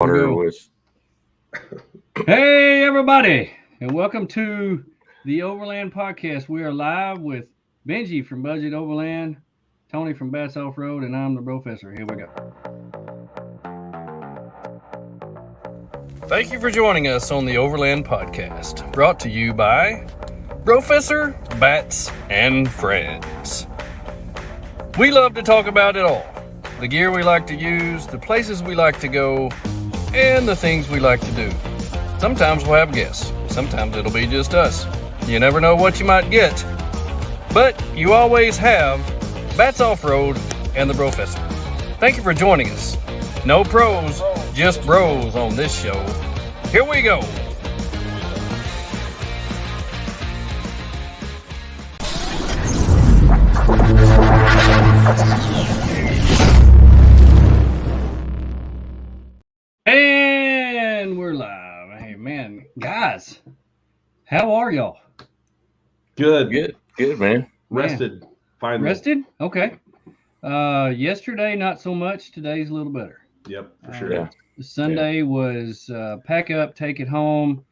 water with. Hey, everybody, and welcome to the Overland Podcast. We are live with Benji from Budget Overland, Tony from Bats Off Road, and I'm the Professor. Here we go. Thank you for joining us on the Overland Podcast, brought to you by Professor, Bats, and Friends. We love to talk about it all. The gear we like to use, the places we like to go, and the things we like to do. Sometimes we'll have guests. Sometimes it'll be just us. You never know what you might get. But you always have Bats Off-Road and the Professor. Thank you for joining us. No pros, just bros on this show. Here we go. And we're live. Hey, man, guys, how are y'all? Good, man. Rested. Finally. Rested? Okay. Yesterday, not so much. Today's a little better. Yep, for sure. Yeah. Sunday was pack up, take it home,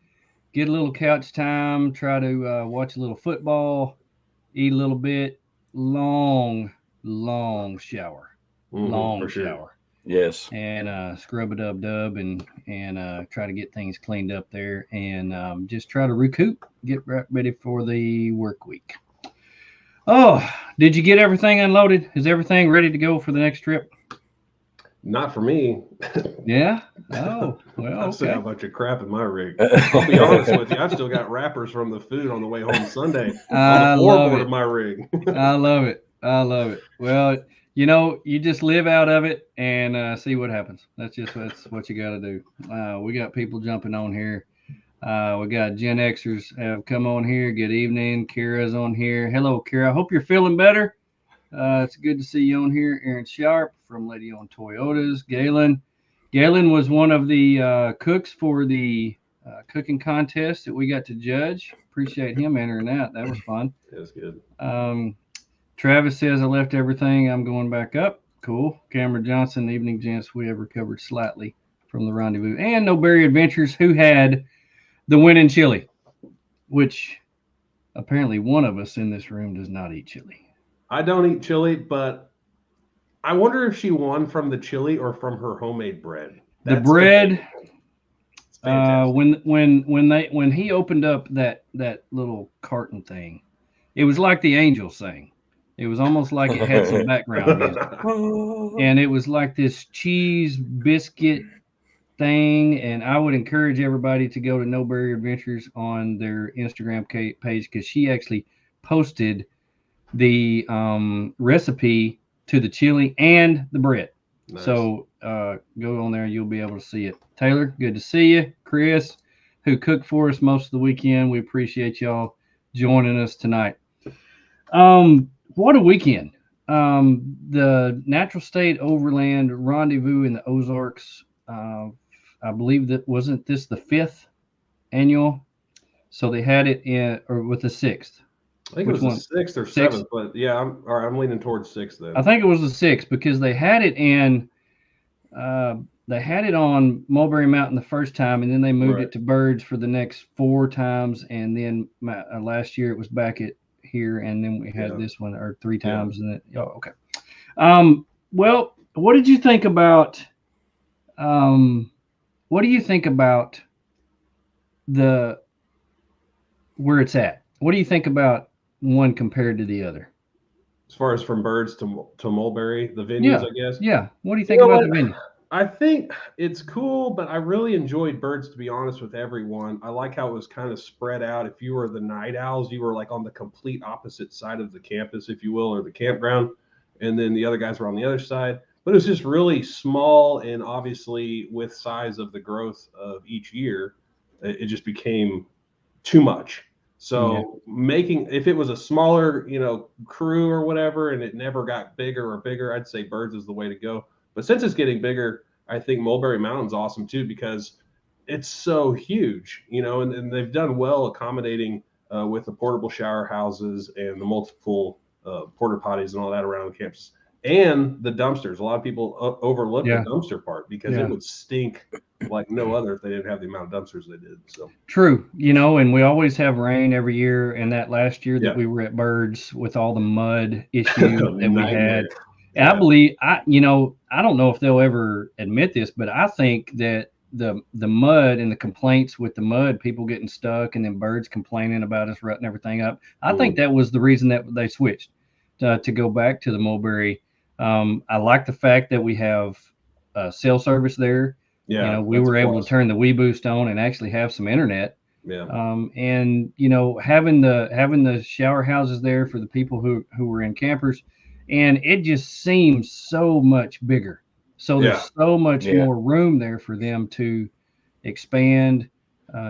get a little couch time, try to watch a little football, eat a little bit. Long shower. Long for sure. shower. Yes. And scrub a dub and try to get things cleaned up there and just try to recoup, get ready for the work week. Oh, did you get everything unloaded? Is everything ready to go for the next trip? Not for me. Yeah. Oh, well, I've still got okay. a bunch of crap in my rig. I'll be honest with you. I've still got wrappers from the food on the way home Sunday I on the love floorboard it. of my rig. I love it. Well, you just live out of it and see what happens. That's what you got to do. We got people jumping on here. We got Gen Xers have come on here. Good evening. Kira's on here. Hello, Kira. I hope you're feeling better. It's good to see you on here. Aaron Sharp from Lady on Toyotas. Galen was one of the cooks for the cooking contest that we got to judge. Appreciate him entering that. That was fun. That's good. Travis says, I left everything. I'm going back up. Cool. Cameron Johnson, evening gents. We have recovered slightly from the Rendezvous. And No Berry Adventures, who had the winning chili, which apparently one of us in this room does not eat chili. I don't eat chili, but I wonder if she won from the chili or from her homemade bread. The bread, It's fantastic. when he opened up that little carton thing, it was like the angels sang. It was almost like it had some background music. And it was like this cheese biscuit thing. And I would encourage everybody to go to No Berry Adventures on their Instagram page because she actually posted the recipe to the chili and the bread. Nice. So go on there, you'll be able to see it. Taylor, good to see you. Chris, who cooked for us most of the weekend, we appreciate y'all joining us tonight. What a weekend. The Natural State Overland Rendezvous in the Ozarks. I believe that wasn't this the 5th annual. So they had it with the 6th. I think Which it was one? the 6th or 6th? 7th, but yeah, I'm leaning towards 6th then. I think it was the 6th because they had it in they had it on Mulberry Mountain the first time, and then they moved Right. it to Birds for the next 4 times, and then last year it was back at here, and then we had this one or 3 times, and then okay. Well, what did you think about? What do you think about the where it's at? What do you think about one compared to the other? As far as from Birds to Mulberry, the venues, I guess. Yeah. What do you think You know about what? the venue? I think it's cool, but I really enjoyed Birds, to be honest with everyone. I like how it was kind of spread out. If you were the night owls, you were like on the complete opposite side of the campus, if you will, or the campground. And then the other guys were on the other side. But it was just really small, and obviously with size of the growth of each year, it just became too much. So if it was a smaller, crew or whatever, and it never got bigger or bigger, I'd say Birds is the way to go. But since it's getting bigger, I think Mulberry Mountain's awesome too because it's so huge, and they've done well accommodating with the portable shower houses and the multiple porta potties and all that around the campus. And the dumpsters. A lot of people overlook the dumpster part because it would stink like no other if they didn't have the amount of dumpsters they did. So true, and we always have rain every year. And that last year that we were at Birds with all the mud issues that we had, and I believe I don't know if they'll ever admit this, but I think that the mud and the complaints with the mud, people getting stuck, and then Birds complaining about us rutting everything up. I think that was the reason that they switched to go back to the Mulberry. I like the fact that we have cell service there. Yeah, we were able to turn the WeBoost on and actually have some internet. Yeah. And having the shower houses there for the people who were in campers, and it just seems so much bigger. So there's so much more room there for them to expand,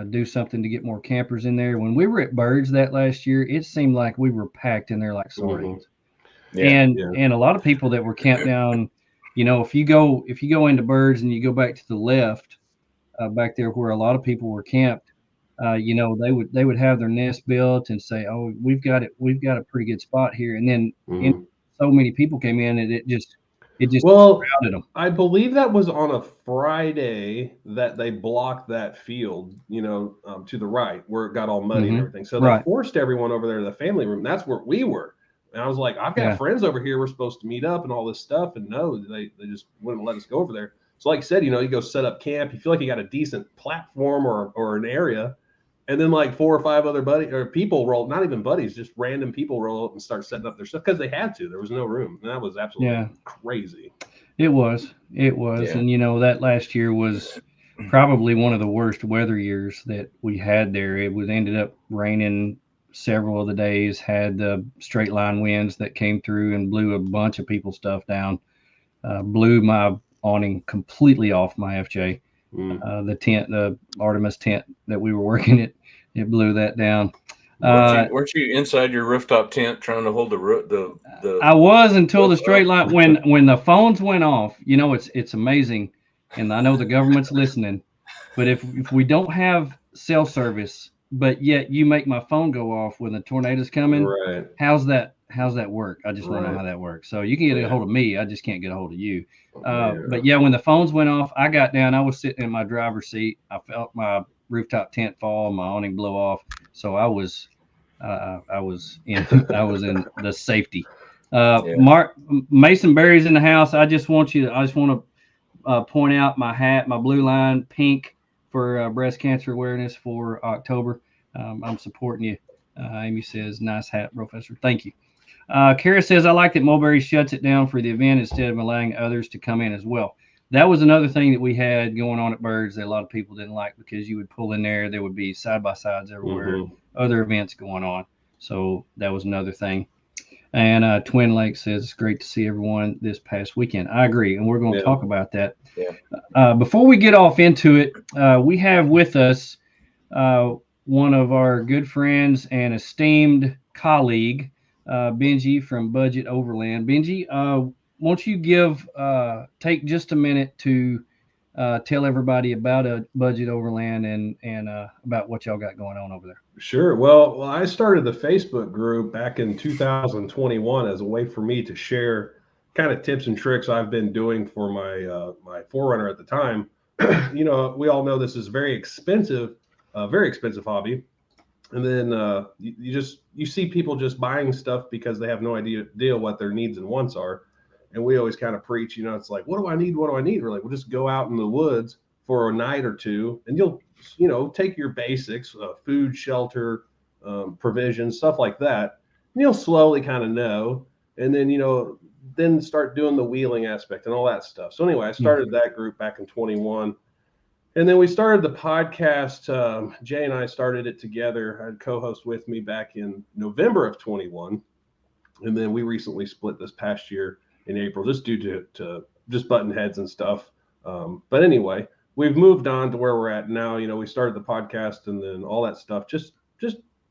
do something to get more campers in there. When we were at Birds that last year, it seemed like we were packed in there like sardines. Mm-hmm. And a lot of people that were camped down, if you go into Birds and you go back to the left, back there where a lot of people were camped, they would have their nest built and say, "Oh, we've got a pretty good spot here." And then so many people came in, and it just crowded them. I believe that was on a Friday that they blocked that field, to the right where it got all muddy and everything. So they forced everyone over there to the family room. That's where we were. And I was like, I've got friends over here. We're supposed to meet up and all this stuff. And no, they just wouldn't let us go over there. So like I said, you go set up camp. You feel like you got a decent platform or an area. And then like 4 or 5 other people roll, not even buddies, just random people roll up and start setting up their stuff because they had to. There was no room. And that was absolutely crazy. It was. Yeah. And, that last year was probably one of the worst weather years that we had there. It ended up raining several of the days, had the straight line winds that came through and blew a bunch of people's stuff down, blew my awning completely off my FJ. The tent, the Artemis tent that we were working it blew that down. Weren't you inside your rooftop tent trying to hold the I was until the straight line when the phones went off. It's amazing, and I know the government's listening, but if we don't have cell service, but yet you make my phone go off when the tornado's coming, how's that work? I just don't know how that works. So you can get a hold of me, I just can't get a hold of you. But when the phones went off, I got down, I was sitting in my driver's seat, I felt my rooftop tent fall, my awning blow off, so I was in the safety. Mark Mason Berry's in the house. I just want to point out my hat, my blue line pink, for breast cancer awareness for October. I'm supporting you. Amy says, nice hat, Professor. Thank you. Kara says, I like that Mulberry shuts it down for the event instead of allowing others to come in as well. That was another thing that we had going on at Birds that a lot of people didn't like, because you would pull in there would be side-by-sides everywhere, other events going on. So that was another thing. And Twin Lake says, it's great to see everyone this past weekend. I agree, and we're going to talk about that. Yeah. Before we get off into it, we have with us one of our good friends and esteemed colleague, Benji from Budget Overland. Benji, won't you take just a minute to tell everybody about Budget Overland and about what y'all got going on over there? Sure. Well, I started the Facebook group back in 2021 as a way for me to share kind of tips and tricks I've been doing for my my 4Runner at the time. We all know this is very expensive hobby. And then you see people just buying stuff because they have no idea what their needs and wants are. And we always kind of preach, it's like, what do I need? What do I need? We're like, we'll just go out in the woods for a night or two, and you'll, take your basics, food, shelter, provisions, stuff like that. And you'll slowly kind of know. And then, then start doing the wheeling aspect and all that stuff. So anyway, I started that group back in 21. And then we started the podcast. Jay and I started it together. I had a co-host with me back in November of 21. And then we recently split this past year in April, just due to just button heads and stuff. But anyway, we've moved on to where we're at now. We started the podcast and then all that stuff, just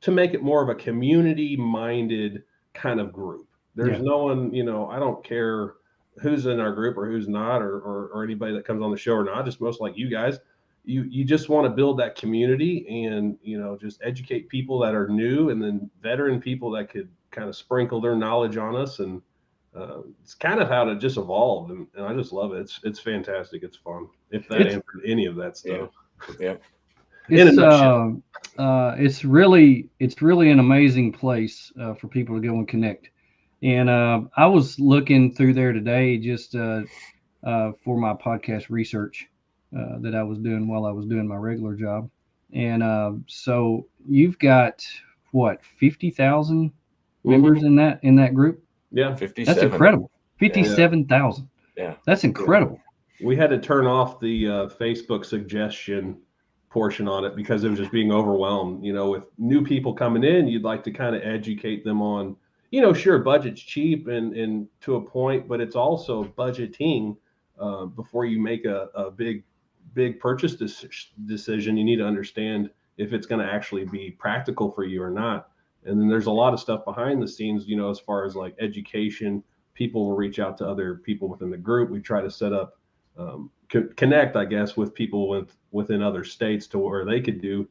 to make it more of a community-minded kind of group. There's no one, I don't care who's in our group or who's not, or anybody that comes on the show or not, just most like you guys. You just want to build that community and, just educate people that are new, and then veteran people that could kind of sprinkle their knowledge on us. And it's kind of how it just evolved, and I just love it. It's fantastic. It's fun. If that answered any of that stuff. Yeah. It's really an amazing place for people to go and connect. And I was looking through there today just for my podcast research that I was doing while I was doing my regular job. And so you've got what, 50,000 members in that group? Yeah, 57. That's incredible. 57,000. Yeah, that's incredible. We had to turn off the Facebook suggestion portion on it because it was just being overwhelmed. With new people coming in, you'd like to kind of educate them on, sure, budget's cheap and to a point, but it's also budgeting before you make a big purchase decision. You need to understand if it's going to actually be practical for you or not. And then there's a lot of stuff behind the scenes, as far as like education. People will reach out to other people within the group. We try to set up, connect, I guess, with people within other states to where they could do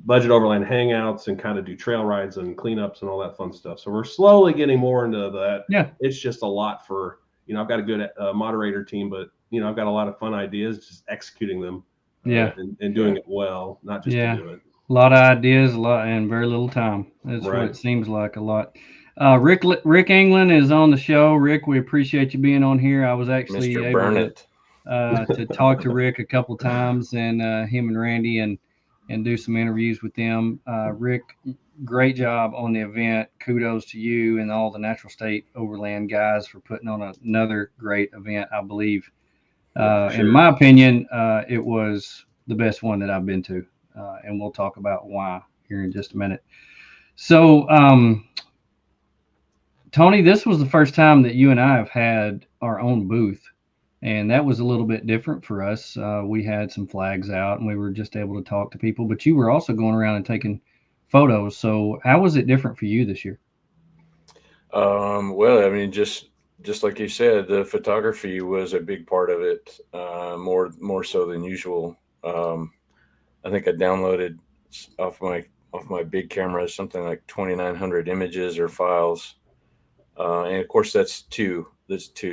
Budget Overland hangouts and kind of do trail rides and cleanups and all that fun stuff. So we're slowly getting more into that. Yeah. It's just a lot for, I've got a good moderator team, but, I've got a lot of fun ideas, just executing them. And doing it well, not just to do it. A lot of ideas, and very little time. That's right. What it seems like, a lot. Rick England is on the show. Rick, we appreciate you being on here. I was actually able to talk to Rick a couple times, and him and Randy, and do some interviews with them. Rick, great job on the event. Kudos to you and all the Natural State Overland guys for putting on another great event, I believe. Sure. In my opinion, it was the best one that I've been to. And we'll talk about why here in just a minute. So, Tony, this was the first time that you and I have had our own booth, and that was a little bit different for us. We had some flags out, and we were just able to talk to people, but you were also going around and taking photos. So how was it different for you this year? Well, I mean, just like you said, the photography was a big part of it, more so than usual. I think I downloaded off my big camera something like 2,900 images or files, and of course that's two.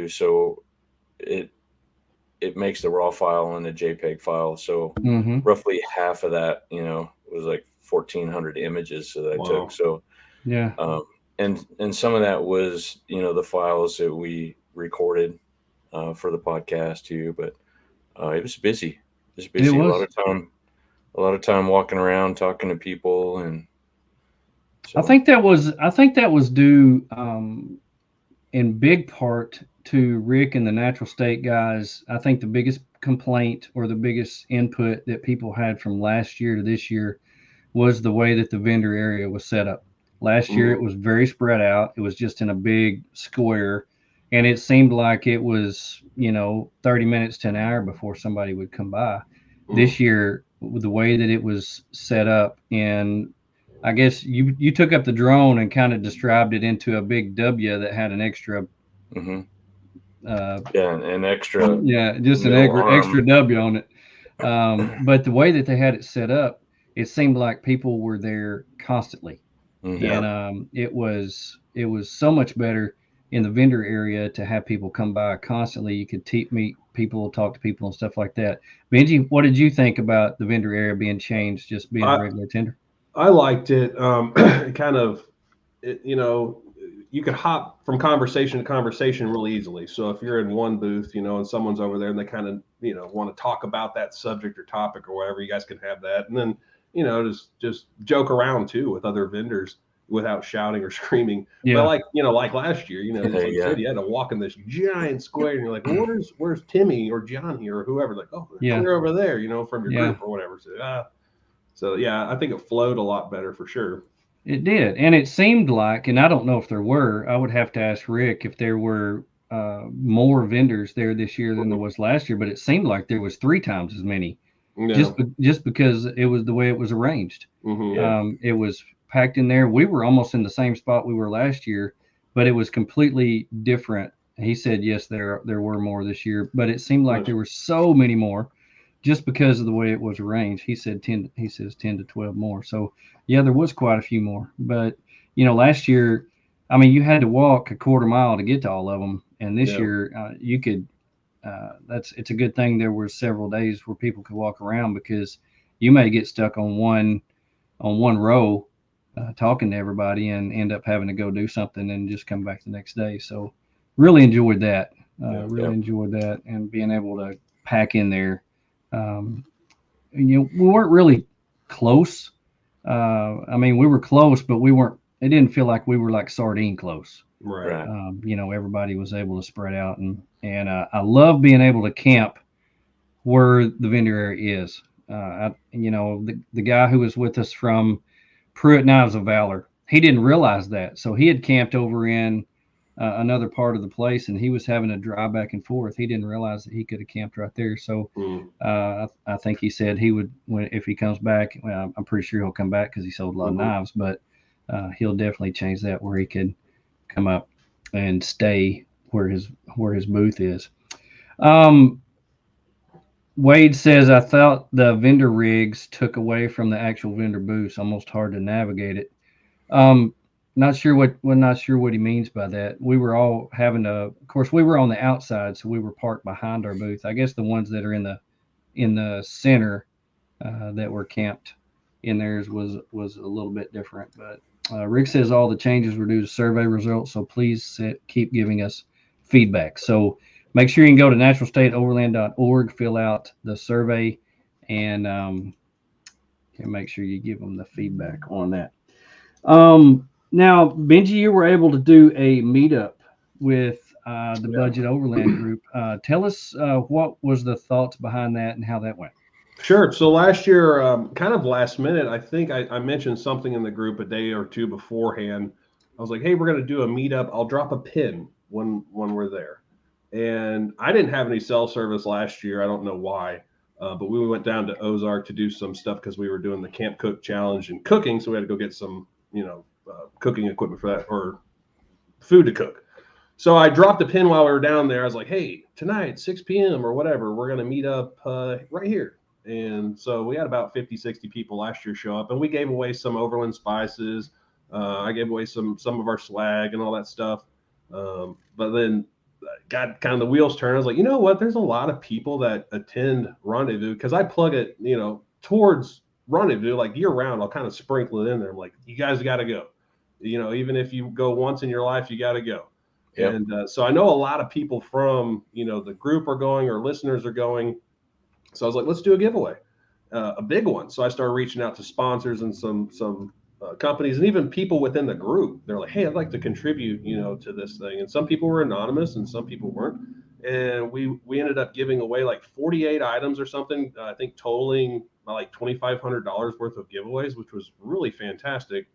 So it makes the raw file and the JPEG file. So roughly half of that, was like 1,400 images that I took. So yeah, and some of that was the files that we recorded for the podcast too. But it was busy. It was busy. A lot of time walking around, talking to people, and so. I think that was due in big part to Rick and the Natural State guys. I think the biggest complaint or the biggest input that people had from last year to this year was the way that the vendor area was set up. Last year it was very spread out. It was just in a big square, and it seemed like it was 30 minutes to an hour before somebody would come by. This year, the way that it was set up, and I guess you took up the drone and kind of described it into a big W that had an extra an extra just an extra W on it, but the way that they had it set up, it seemed like people were there constantly, and it was so much better in the vendor area to have people come by constantly. You could meet people, talk to people and stuff like that. Benji, what did you think about the vendor area being changed, just being a regular tender? I liked it. You could hop from conversation to conversation really easily. So if you're in one booth, and someone's over there and they kind of, want to talk about that subject or topic or whatever, you guys can have that. And then, just joke around too with other vendors without shouting or screaming. But like last year, you said, you had to walk in this giant square and you're like, well, where's Timmy or John here or whoever? Like, they're over there, from your group or whatever. So I think it flowed a lot better for sure. It did. And it seemed like, and I don't know if there were, I would have to ask Rick if there were more vendors there this year than there was last year, but it seemed like there was 3 times as many, just because it was the way it was arranged. It was packed in there. We were almost in the same spot we were last year, but it was completely different. He said, yes, there were more this year, but it seemed like there were so many more just because of the way it was arranged. He says 10 to 12 more. So yeah, there was quite a few more, but last year I mean, you had to walk a quarter mile to get to all of them. And this Yeah. year, you could. It's a good thing there were several days where people could walk around, because you may get stuck on one row, talking to everybody, and end up having to go do something and just come back the next day. So really enjoyed that. Really enjoyed that, and being able to pack in there. We weren't really close. I mean, we were close, but we weren't. It didn't feel like we were like sardine close. Right. Everybody was able to spread out, and I love being able to camp where the vendor area is. The guy who was with us from Pruitt Knives of Valor, he didn't realize that, so he had camped over in another part of the place, and he was having to drive back and forth. He didn't realize that he could have camped right there. So I think he said he would, if he comes back. Well, I'm pretty sure he'll come back because he sold a lot of knives, but he'll definitely change that where he could come up and stay where his booth is. Wade says, I thought the vendor rigs took away from the actual vendor booths, almost hard to navigate it. Not sure what he means by that. We were all having to, of course, we were on the outside, so we were parked behind our booth. I guess the ones that are in the center that were camped in theirs was a little bit different. But Rick says all the changes were due to survey results, so please keep giving us feedback. So make sure you can go to naturalstateoverland.org, fill out the survey, and make sure you give them the feedback on that. Now, Benji, you were able to do a meetup with the Budget Overland group. Tell us what was the thoughts behind that and how that went. Sure. So last year, kind of last minute, I think I mentioned something in the group a day or two beforehand. I was like, hey, we're going to do a meetup. I'll drop a pin when we're there. And I didn't have any cell service last year. I don't know why. But we went down to Ozarks to do some stuff because we were doing the Camp Cook Challenge and cooking. So we had to go get some, cooking equipment for that, or food to cook. So I dropped a pin while we were down there. I was like, hey, tonight, 6 p.m. or whatever, we're going to meet up right here. And so we had about 50, 60 people last year show up, and we gave away some Overland spices. I gave away some of our swag and all that stuff. But then got kind of the wheels turned. I was like, you know what? There's a lot of people that attend Rendezvous, because I plug it, towards Rendezvous, like year round. I'll kind of sprinkle it in there. I'm like, you guys got to go. Even if you go once in your life, you got to go. Yep. And so I know a lot of people from, the group are going, or listeners are going. So I was like, let's do a giveaway, a big one. So I started reaching out to sponsors and some companies, and even people within the group. They're like, hey, I'd like to contribute, to this thing. And some people were anonymous and some people weren't. And we ended up giving away like 48 items or something, I think totaling like $2,500 worth of giveaways, which was really fantastic.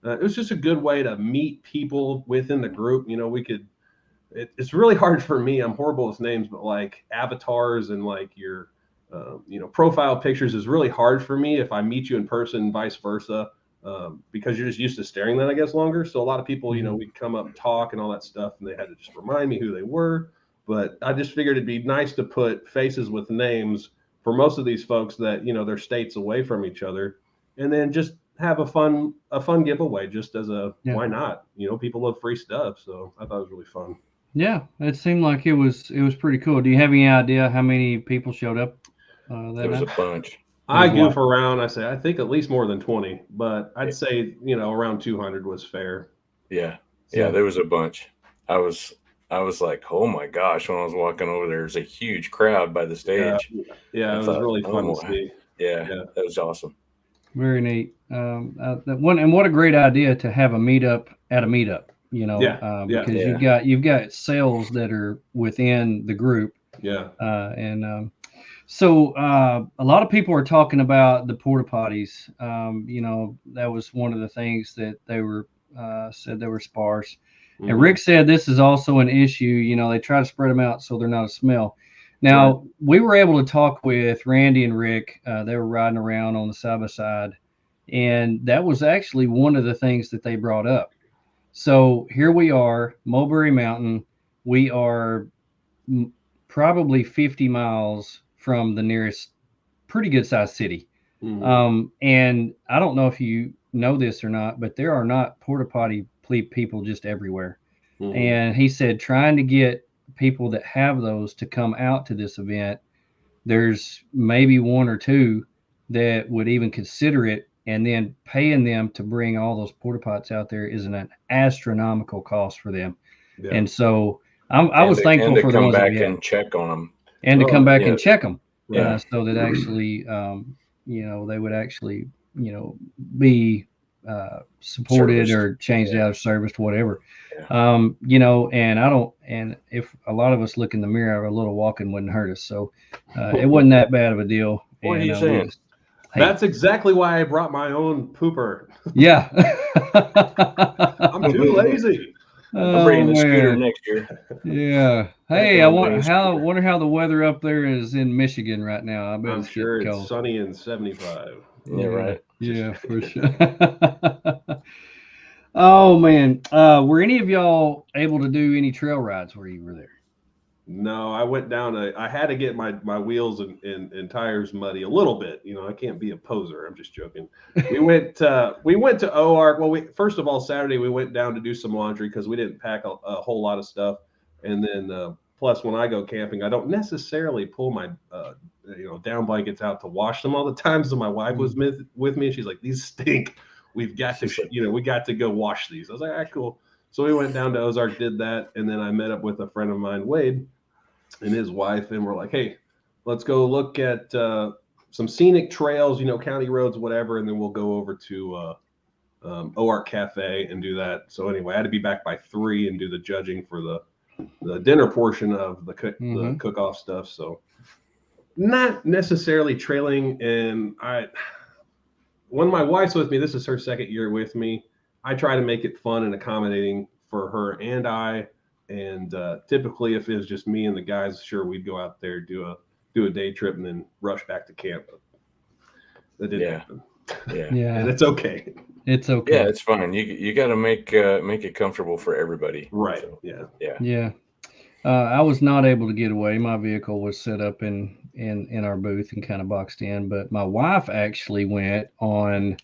It was just a good way to meet people within the group. It's really hard for me. I'm horrible with names, but like avatars and like your, profile pictures is really hard for me if I meet you in person and vice versa, because you're just used to staring at, I guess, longer. So a lot of people, we'd come up and talk and all that stuff, and they had to just remind me who they were. But I just figured it'd be nice to put faces with names for most of these folks that, they're states away from each other, and then just have a fun giveaway just as why not? People love free stuff. So I thought it was really fun. Yeah, it seemed like it was pretty cool. Do you have any idea how many people showed up? There was a bunch. I goof around. I think at least more than 20, but I'd say, around 200 was fair. Yeah. Yeah. There was a bunch. I was like, oh my gosh, when I was walking over there's a huge crowd by the stage. Yeah. It was really fun to see. Yeah. That was awesome. Very neat. What a great idea to have a meetup at a meetup, because you've got sales that are within the group. Yeah. So a lot of people are talking about the porta potties. That was one of the things that they were said they were sparse. Mm-hmm. And Rick said this is also an issue. They try to spread them out so they're not a smell. Now, we were able to talk with Randy and Rick. They were riding around on the side by side, and that was actually one of the things that they brought up. So here we are, Mulberry Mountain. We are probably 50 miles from the nearest pretty good sized city. Mm-hmm. And I don't know if you know this or not, but there are not porta potty people just everywhere. Mhm. And he said trying to get people that have those to come out to this event, there's maybe one or two that would even consider it, and then paying them to bring all those porta pots out there is an astronomical cost for them. Yeah. And so I was thankful for the come ones that back we had, and check on them. and to come back yeah. and check them, Yeah. so that actually, they would actually, be supported Serviced. or changed out of service to whatever. Yeah. And if a lot of us look in the mirror, a little walking wouldn't hurt us. So it wasn't that bad of a deal. What are And, you saying? hey, That's exactly why I brought my own pooper. yeah. I'm too lazy. I'm bringing the scooter man. next year. Yeah. Hey, I'm I bringing wonder how the weather up there is in Michigan right now. I bet I'm it's sure getting it's cold. sunny and 75. Yeah, right. Yeah, for sure. Oh man, were any of y'all able to do any trail rides where you were there? No, I went down. I had to get my wheels and tires muddy a little bit. I can't be a poser. I'm just joking. We went to OARC. Well, first of all, Saturday we went down to do some laundry because we didn't pack a whole lot of stuff. And then plus, when I go camping, I don't necessarily pull my down blankets out to wash them all the time. So my wife was with me, and she's like, "These stink. We've got to we got to go wash these." I was like, "All right, cool." So we went down to Ozarks, did that, and then I met up with a friend of mine, Wade, and his wife, and we're like, "Hey, let's go look at some scenic trails, county roads, whatever, and then we'll go over to OARC Cafe and do that." So anyway, I had to be back by 3 and do the judging for the dinner portion of the cook-off stuff. So not necessarily trailing, and when my wife's with me, this is her second year with me, I try to make it fun and accommodating for her and I. And typically, if it was just me and the guys, sure, we'd go out there, do a day trip, and then rush back to camp. That didn't happen. Yeah. And it's okay. It's okay. Yeah, it's fine. You got to make it comfortable for everybody. Right. So, Yeah. Yeah. I was not able to get away. My vehicle was set up in our booth and kind of boxed in, but my wife actually went on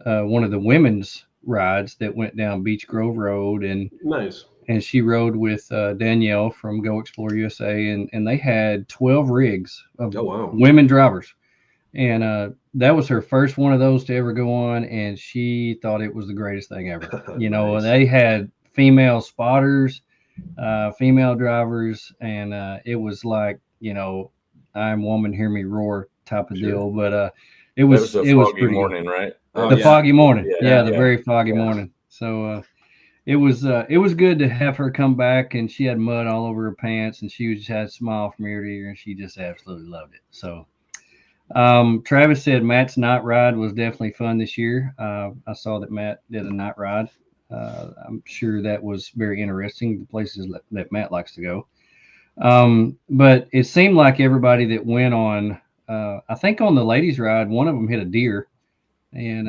one of the women's rides that went down Beach Grove Road, and Nice. And she rode with Danielle from Go Explore USA, and they had 12 rigs of women drivers. And that was her first one of those to ever go on, and she thought it was the greatest thing ever. Nice. They had female spotters, female drivers, and it was like, I'm woman, hear me roar type of deal. But it was a foggy pretty morning, right? Foggy morning. Yeah, the very foggy morning. So it was good to have her come back, and she had mud all over her pants, and she just had a smile from ear to ear, and she just absolutely loved it. So Travis said Matt's night ride was definitely fun this year. I saw that Matt did a night ride. I'm sure that was very interesting, the places that Matt likes to go. But it seemed like everybody that went on, I think on the ladies' ride, one of them hit a deer and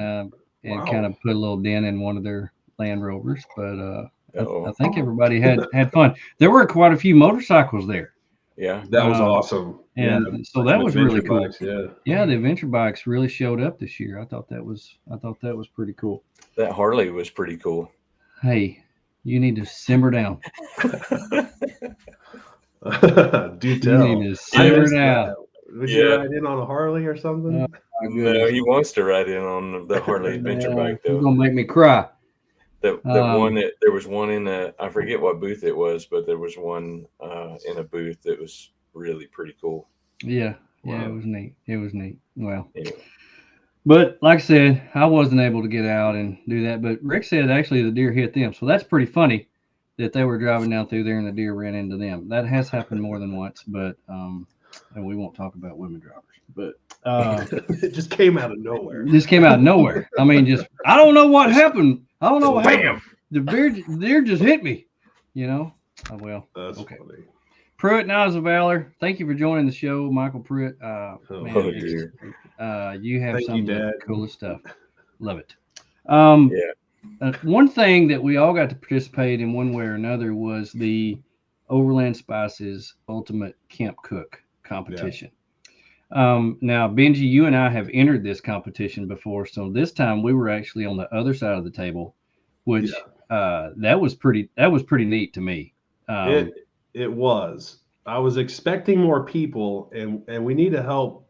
kind of put a little dent in one of their Land Rovers. But I think everybody had fun. There were quite a few motorcycles there. Yeah, that was awesome. And so that was really cool. Bikes, yeah, the adventure bikes really showed up this year. I thought that was pretty cool. That Harley was pretty cool. Hey, you need to simmer down. Do tell. You need to simmer down. Would you ride in on a Harley or something? No, he wants to ride in on the Harley adventure bike though. You're gonna make me cry. There was one in I forget what booth it was, but there was one in a booth that was really pretty cool. Yeah, it was neat. Well, but like I said, I wasn't able to get out and do that. But Rick said actually the deer hit them, so that's pretty funny that they were driving down through there and the deer ran into them. That has happened more than once, but and we won't talk about women drivers. But it just came out of nowhere. I mean, I don't know what happened. I don't know what happened. The deer just hit me, Oh, well, that's okay. Funny. Pruitt and Eyes of Valor, thank you for joining the show, Michael Pruitt. Dear. You have some of the coolest stuff. Love it. Yeah. One thing that we all got to participate in one way or another was the Overland Spices Ultimate Camp Cook competition. Now, Benji, you and I have entered this competition before, so this time we were actually on the other side of the table, which that was pretty neat to me. It was. I was expecting more people, and we need to help,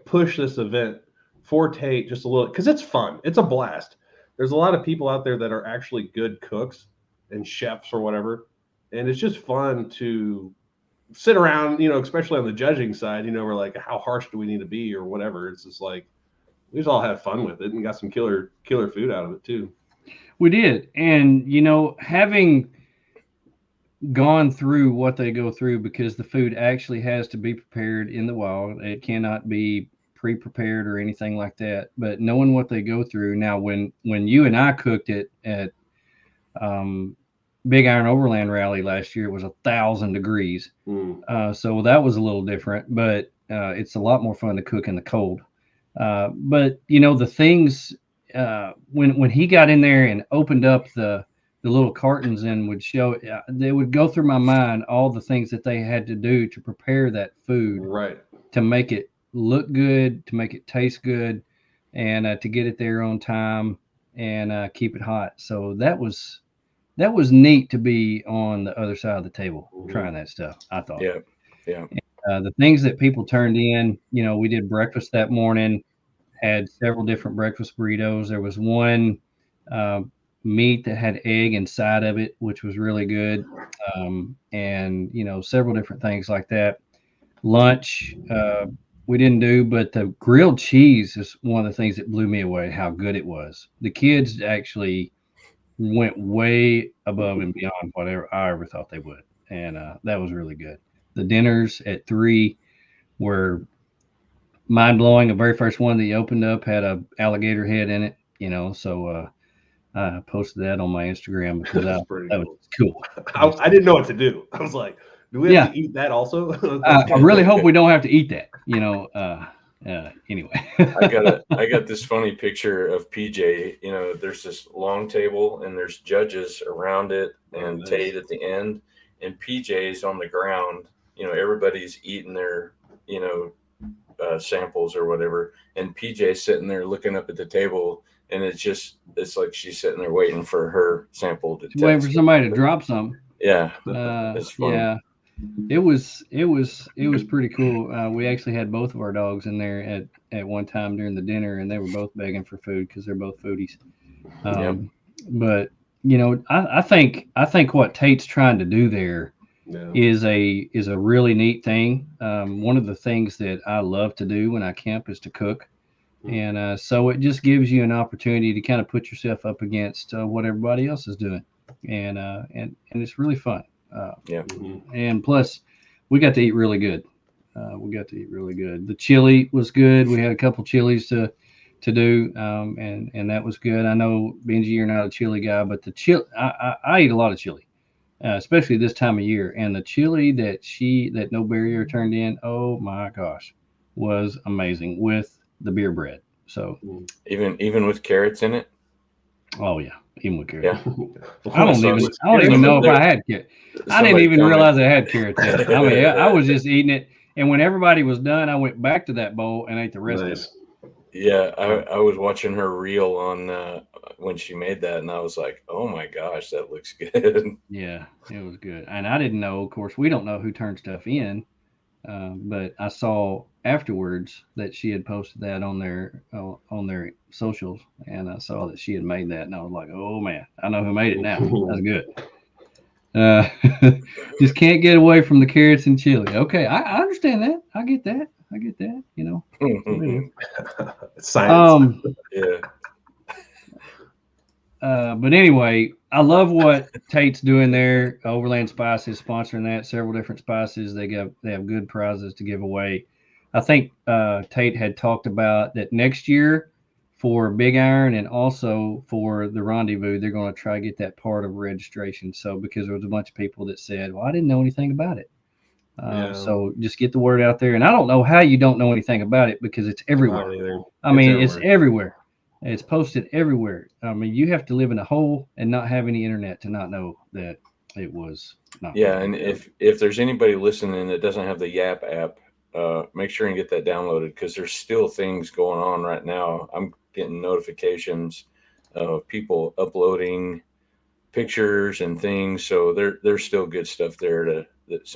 push this event for Tate just a little, because it's fun. It's a blast. There's a lot of people out there that are actually good cooks and chefs or whatever, and it's just fun to sit around, especially on the judging side. We're like, how harsh do we need to be or whatever. It's just like we just all had fun with it and got some killer food out of it too. We did, and having gone through what they go through, because the food actually has to be prepared in the wild. It cannot be pre-prepared or anything like that. But knowing what they go through now, when you and I cooked it at Big Iron Overland Rally last year, it was 1,000 degrees. So that was a little different, but it's a lot more fun to cook in the cold. But the things when he got in there and opened up the little cartons and would show, they would go through my mind all the things that they had to do to prepare that food, right, to make it look good, to make it taste good, and to get it there on time and keep it hot. So that was neat to be on the other side of the table trying that stuff, I thought. Yeah. And, the things that people turned in, we did breakfast that morning, had several different breakfast burritos. There was one meat that had egg inside of it, which was really good. And, several different things like that. Lunch, we didn't do, but the grilled cheese is one of the things that blew me away, how good it was. The kids actually went way above and beyond whatever I ever thought they would. And that was really good. The dinners at 3 were mind blowing. The very first one that you opened up had a alligator head in it, so I posted that on my Instagram because that was cool. I didn't know what to do. I was like, do we have to eat that also? I really hope we don't have to eat that, anyway. I got this funny picture of PJ. There's this long table and there's judges around it and Tate at the end, and PJ's on the ground. Everybody's eating their, samples or whatever, and PJ's sitting there looking up at the table, and it's like she's sitting there waiting for her sample to waiting for somebody to drop some. Yeah, it's fun. Yeah. It was pretty cool. We actually had both of our dogs in there at one time during the dinner, and they were both begging for food because they're both foodies. But I think what Tate's trying to do there is a really neat thing. One of the things that I love to do when I camp is to cook, and so it just gives you an opportunity to kind of put yourself up against what everybody else is doing, and it's really fun. And plus, we got to eat really good. The chili was good. We had a couple chilies to do, and that was good. I know, Benji, you're not a chili guy, but the chili, I eat a lot of chili, especially this time of year. And the chili that No Barrier turned in, oh my gosh, was amazing with the beer bread. So even with carrots in it. Oh yeah, even with carrots. Yeah. I don't even know if I had carrots. I didn't even realize I had carrots in it. I mean, I was just eating it, and when everybody was done, I went back to that bowl and ate the rest of it. Yeah, I was watching her reel on when she made that, and I was like, "Oh my gosh, that looks good." Yeah, it was good, and I didn't know. Of course, we don't know who turned stuff in, but I saw afterwards that she had posted that on their socials, and I saw that she had made that, and I was like, "Oh man, I know who made it now." That's good. Just can't get away from the carrots and chili. Okay, I understand that. I get that. Science. Yeah. But anyway, I love what Tate's doing there. Overland Spices sponsoring that. Several different spices. They have good prizes to give away. I think Tate had talked about that next year for Big Iron and also for the Rendezvous, they're going to try to get that part of registration. So because there was a bunch of people that said, "Well, I didn't know anything about it." So just get the word out there. And I don't know how you don't know anything about it because it's everywhere. It's everywhere. It's posted everywhere. I mean, you have to live in a hole and not have any internet to not know that it was not. Yeah, and if there's anybody listening that doesn't have the Yap app, make sure and get that downloaded because there's still things going on right now. I'm getting notifications of people uploading pictures and things. So there's still good stuff there that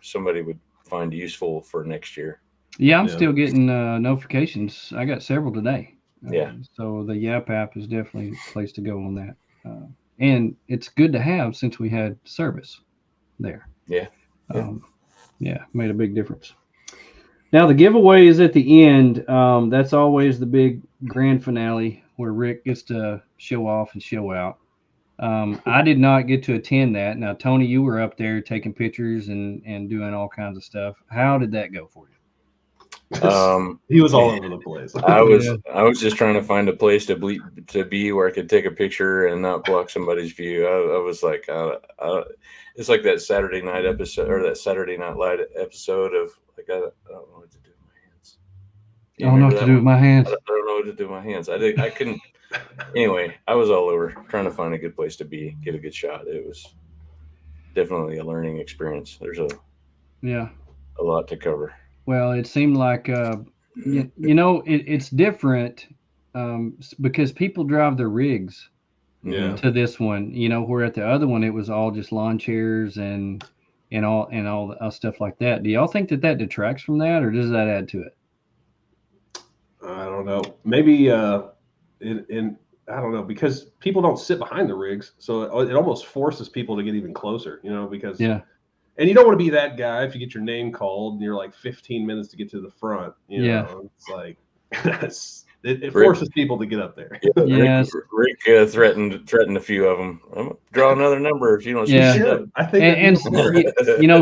somebody would find useful for next year. Yeah, I'm Yeah. still getting notifications. I got several today. Yeah. So the Yap app is definitely a place to go on that. And it's good to have since we had service there. Yeah. Yeah, made a big difference. Now the giveaway is at the end. That's always the big grand finale where Rick gets to show off and show out. I did not get to attend that. Now, Tony, you were up there taking pictures and doing all kinds of stuff. How did that go for you? He was all over the place. I was just trying to find a place to be where I could take a picture and not block somebody's view. I was like, it's like that Saturday night episode or that Saturday Night Live episode of like I don't know what to do with my hands. I don't know what to do with my hands. I don't know what to do with my hands. I couldn't. Anyway, I was all over trying to find a good place to be, get a good shot. It was definitely a learning experience. There's a lot to cover. Well, it seemed like it's different because people drive their rigs to this one. Where at the other one it was all just lawn chairs and all the stuff like that. Do y'all think that detracts from that, or does that add to it? I don't know. Maybe I don't know, because people don't sit behind the rigs, so it almost forces people to get even closer. Because and you don't want to be that guy if you get your name called and you're like 15 minutes to get to the front. It's like it forces people to get up there. Yeah, Rick threatened a few of them. I'm gonna draw another number if you don't. I think. And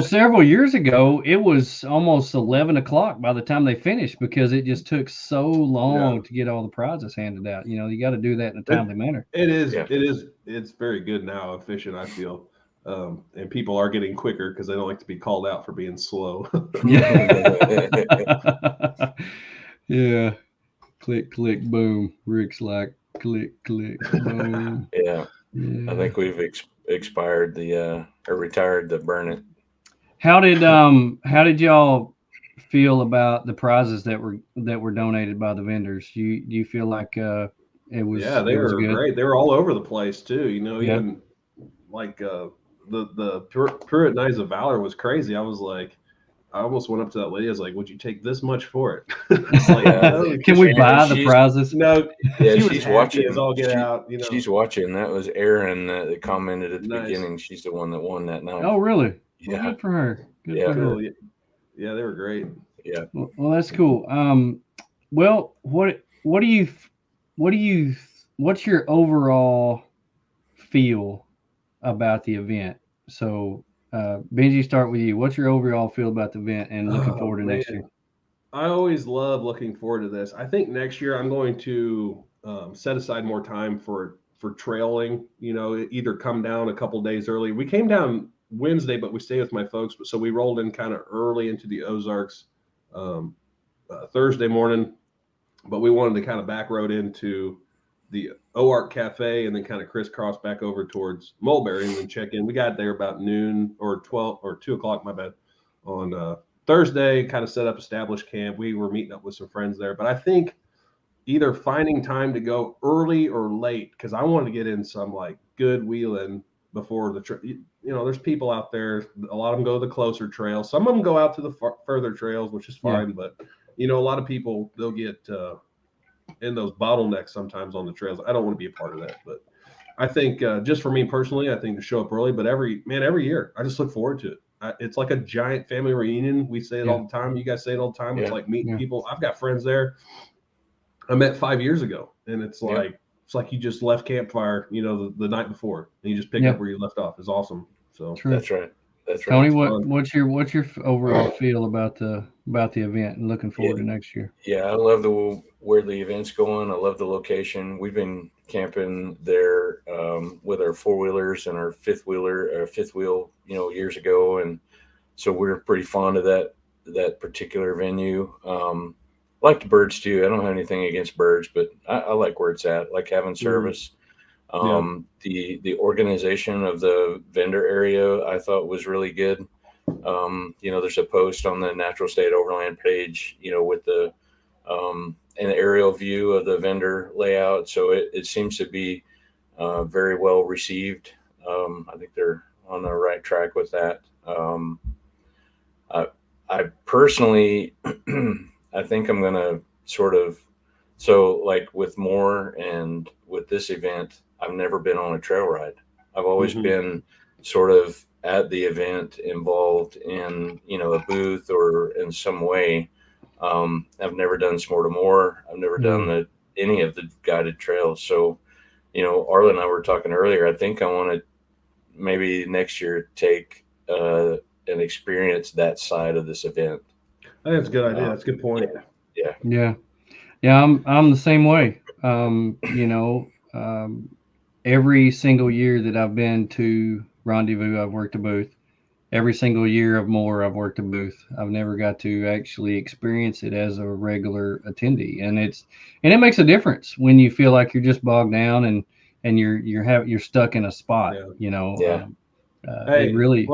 several years ago, it was almost 11 o'clock by the time they finished because it just took so long to get all the prizes handed out. You got to do that in a timely manner. It is. Yeah. It is. It's very good now, efficient, I feel. And people are getting quicker because they don't like to be called out for being slow. Yeah. Click, click, boom. Rick's like, click, click, boom. Yeah. I think we've expired or retired the burn it. How did y'all feel about the prizes that were donated by the vendors? Do you feel like it was? Yeah, they were good? Great. They were all over the place too. Even like the Pruitt Knights of Valor was crazy. I almost went up to that lady. I was like, "Would you take this much for it?" It's like, can we buy the prizes? No. Yeah, she's watching. As all get out. She's watching. That was Erin that commented at the beginning. She's the one that won that night. Oh, really? Yeah. Well, good for her. Good for her. Yeah, they were great. Yeah. Well, that's cool. Well, what's your overall feel about the event? So. Benji, start with you. What's your overall feel about the event and looking forward to next year? I always love looking forward to this. I think next year I'm going to set aside more time for trailing. Either come down a couple days early. We came down Wednesday, but we stayed with my folks. So we rolled in kind of early into the Ozarks Thursday morning, but we wanted to kind of back road into the OARC Cafe and then kind of crisscross back over towards Mulberry and then check in. We got there about noon or 12 or 2 o'clock, my bad, on Thursday, kind of set up, established camp. We were meeting up with some friends there, but I think either finding time to go early or late, because I wanted to get in some like good wheeling before the trip. There's people out there. A lot of them go to the closer trails. Some of them go out to the further trails, which is fine. But, a lot of people, they'll get in those bottlenecks sometimes on the trails. I don't want to be a part of that, but I think just for me personally, I think to show up early, but every year I just look forward to it. It's like a giant family reunion. We say it all the time. You guys say it all the time. It's like meeting people. I've got friends there I met 5 years ago, and it's like you just left campfire, the night before, and you just pick up where you left off. It's awesome. So True. That's right. Tony, what's your overall feel about the event and looking forward to next year? Yeah, I love where the event's going. I love the location. We've been camping there with our 4-wheelers and our fifth wheel, years ago, and so we're pretty fond of that particular venue. Like the birds too. I don't have anything against birds, but I like where it's at. I like having service. The organization of the vendor area I thought was really good. There's a post on the Natural State Overland page, with the an aerial view of the vendor layout. So it seems to be very well received. I think they're on the right track with that. I personally, I think I'm going to sort of, so like with Moore and with this event, I've never been on a trail ride. I've always been sort of at the event, involved in, a booth or in some way. I've never done S'more to More. I've never done any of the guided trails. So, Arlen and I were talking earlier. I think I want to maybe next year take and experience that side of this event. I think that's a good idea. That's a good point. Yeah. I'm the same way. Every single year that I've been to Rendezvous, I've worked a booth. Every single year of More, I've worked a booth. I've never got to actually experience it as a regular attendee, and it makes a difference when you feel like you're just bogged down and you're stuck in a spot. Yeah. Hey, it really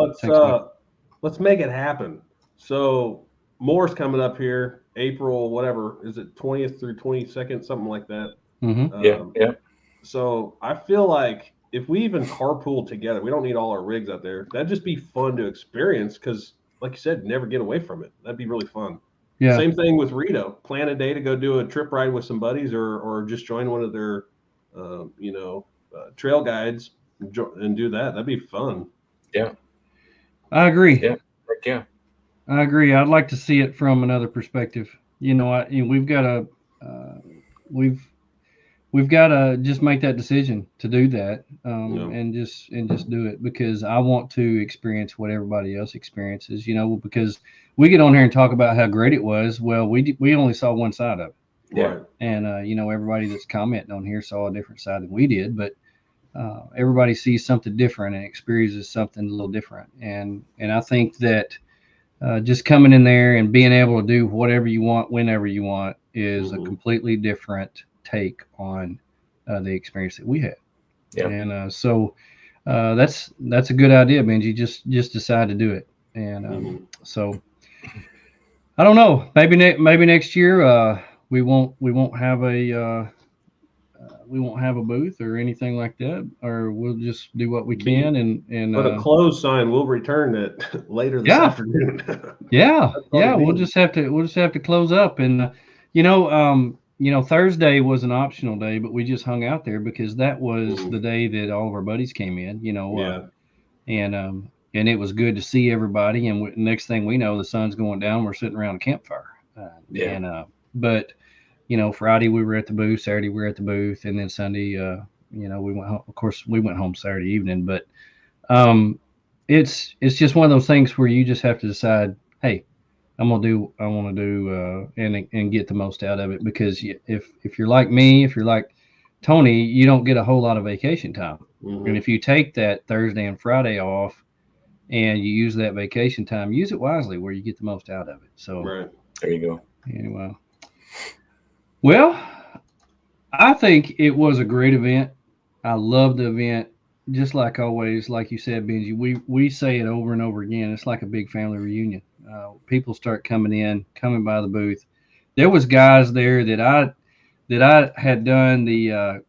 let's make it happen. So Moore's coming up here, April, whatever, is it 20th through 22nd, something like that. Yeah. So I feel like if we even carpool together, we don't need all our rigs out there. That'd just be fun to experience because, like you said, never get away from it. That'd be really fun. Yeah. Same thing with Rito. Plan a day to go do a trip ride with some buddies or just join one of their, trail guides and do that. That'd be fun. Yeah. I agree. Yeah. Heck yeah. I agree. I'd like to see it from another perspective. We've got to we've got to just make that decision to do that, and just do it because I want to experience what everybody else experiences. Because we get on here and talk about how great it was. Well, we only saw one side of it. Yeah. And everybody that's commenting on here saw a different side than we did, but everybody sees something different and experiences something a little different. And I think that just coming in there and being able to do whatever you want, whenever you want, is a completely different take on the experience that we had. Yeah. And so that's a good idea, Benji. Just decide to do it. And so I don't know. Maybe next year we won't have a booth or anything like that, or we'll just do what we can and put a close sign. We'll return it later this afternoon. We'll just have to close up. And Thursday was an optional day, but we just hung out there because that was the day that all of our buddies came in. And it was good to see everybody. And next thing we know, the sun's going down. We're sitting around a campfire. But Friday we were at the booth, Saturday we were at the booth, and then Sunday, we went home. Of course, we went home Saturday evening. But it's just one of those things where you just have to decide, hey, I want to do and get the most out of it. Because if you're like me, if you're like Tony, you don't get a whole lot of vacation time. And if you take that Thursday and Friday off, and you use that vacation time, use it wisely where you get the most out of it. So there you go. Anyway. Well, I think it was a great event. I love the event. Just like always, like you said, Benji, we say it over and over again. It's like a big family reunion. People start coming by the booth. There was guys there that I had done the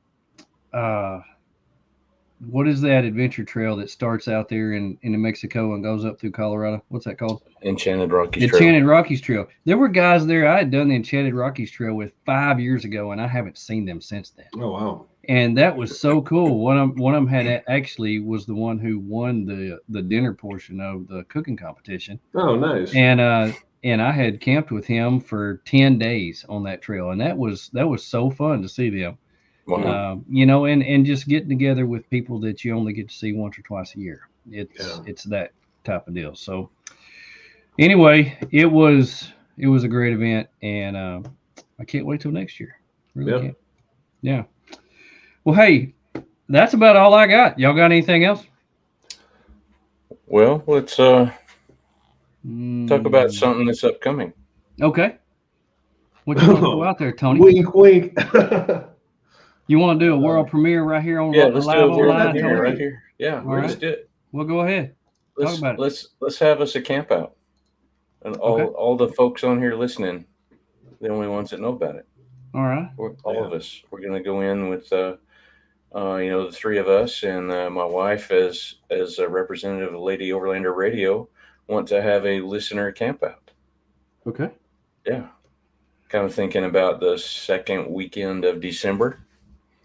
what is that adventure trail that starts out there in New Mexico and goes up through Colorado? What's that called? Enchanted Rockies Trail. There were guys there I had done the Enchanted Rockies Trail with 5 years ago, and I haven't seen them since then. Oh, wow. And that was so cool. One of them had actually was the one who won the dinner portion of the cooking competition. Oh, nice. And I had camped with him for 10 days on that trail, and that was so fun to see them. Wow. And just getting together with people that you only get to see once or twice a year. It's that type of deal. So anyway, it was a great event, and I can't wait till next year. Really can't. Yeah. Well, hey, that's about all I got. Y'all got anything else? Well, let's talk about something that's upcoming. Okay. What you want to go out there, Tony? Wink, wink. You want to do a world premiere right here on let's live do a world online? premiere right here. Yeah, let's do it. Well, go ahead. Talk about it. Let's have us a camp out, and all the folks on here listening, the only ones that know about it. All right. All of us. We're gonna go in with the three of us and my wife, as a representative of Lady Overlander Radio, want to have a listener camp out. Okay. Yeah. Kind of thinking about the second weekend of December.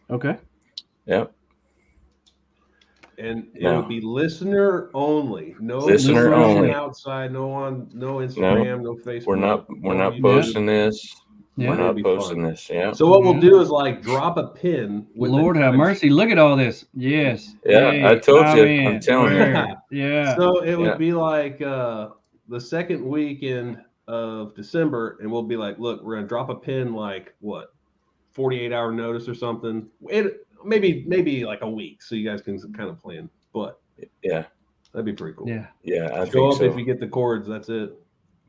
Okay. Yep. And it would be listener only. No listener only outside, no Instagram, no Facebook. We're not posting this. Yeah. We're not posting this. Yeah. So what we'll do is drop a pin. Lord have mercy. Look at all this. Yes. Yeah, hey, I told you. I'm telling you. Yeah. So it would be the second weekend of December, and we'll be like, look, we're gonna drop a pin 48-hour notice or something. Maybe like a week, so you guys can kind of plan. But yeah, that'd be pretty cool. Yeah. I Show think up so. if you get the cords. That's it.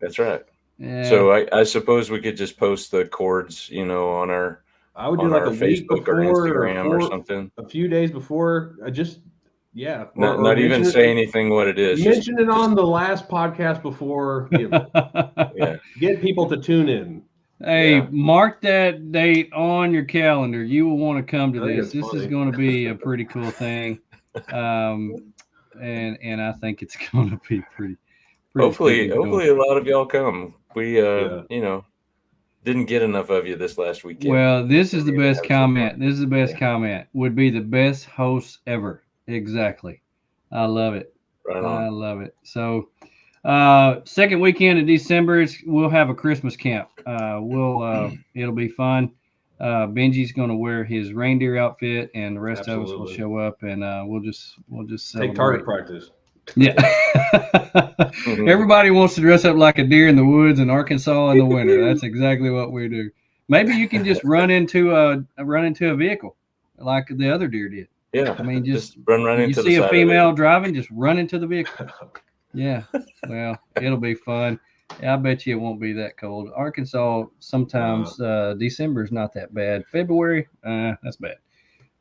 That's right. Yeah. So I suppose we could just post the cords, on our. I would do like a week Facebook before, or Instagram or something. A few days before. Not even say anything what it is. Mention it on the last podcast before. Yeah. Get people to tune in. Hey, mark that date on your calendar. You will want to come to this. This is going to be a pretty cool thing, and I think it's going to be pretty hopefully, cool. A lot of y'all come. We, didn't get enough of you this last weekend. Well, this is the best comment. This is the best comment. Would be the best hosts ever. Exactly. I love it. Right on. I love it. So, second weekend of December, we'll have a Christmas camp. It'll be fun. Benji's going to wear his reindeer outfit, and the rest of us will show up, and we'll just celebrate. Take target practice. Yeah. Everybody wants to dress up like a deer in the woods in Arkansas in the winter. That's exactly what we do. Maybe you can just run into a vehicle like the other deer did. Yeah. I mean, just run into the you see side a female driving, just run into the vehicle. Yeah. Well, it'll be fun. I bet you it won't be that cold. Arkansas, sometimes December is not that bad. February, that's bad.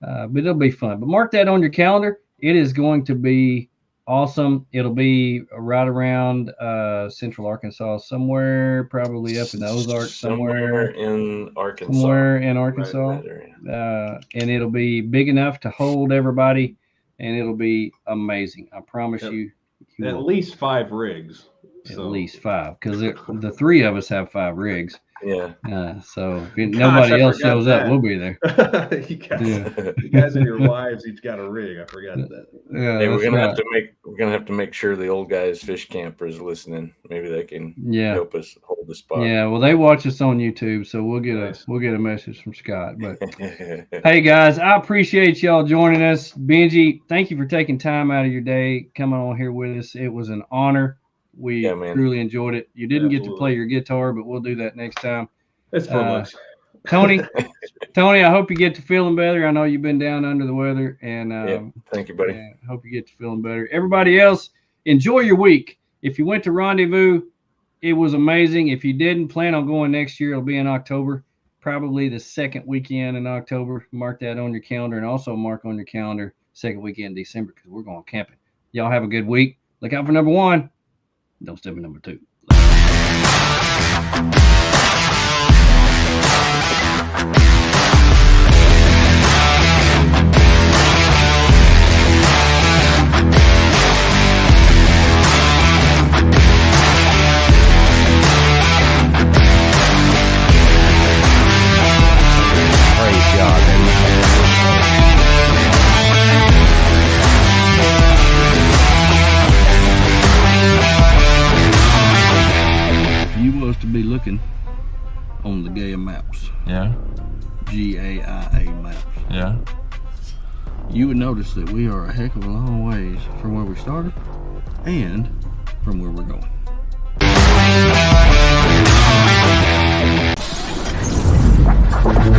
But it'll be fun. But mark that on your calendar. It is going to be awesome. It'll be right around central Arkansas, somewhere probably up in the Ozarks, somewhere in Arkansas. Right, and it'll be big enough to hold everybody, and it'll be amazing. I promise you. At least 5 rigs. At least 5, because the 3 of us have 5 rigs. Yeah. So if nobody else shows up, we'll be there. You guys and your wives each got a rig. I forgot that. Yeah. Hey, we're gonna have to make sure the old guys fish camper is listening. Maybe they can help us hold the spot. Yeah. Well, they watch us on YouTube, so we'll get a message from Scott. But hey, guys, I appreciate y'all joining us. Benji, thank you for taking time out of your day coming on here with us. It was an honor. We truly enjoyed it. You didn't get to play your guitar, but we'll do that next time. It's fun. Tony, I hope you get to feeling better. I know you've been down under the weather, and thank you, buddy. I hope you get to feeling better. Everybody else, enjoy your week. If you went to Rendezvous, it was amazing. If you didn't, plan on going next year. It'll be in October, probably the second weekend in October. Mark that on your calendar, and also mark on your calendar second weekend in December, because we're going camping. Y'all have a good week. Look out for number 1. Don't step in number 2. Praise God. To be looking on the Gaia maps. Yeah. GAIA maps. Yeah. You would notice that we are a heck of a long ways from where we started and from where we're going.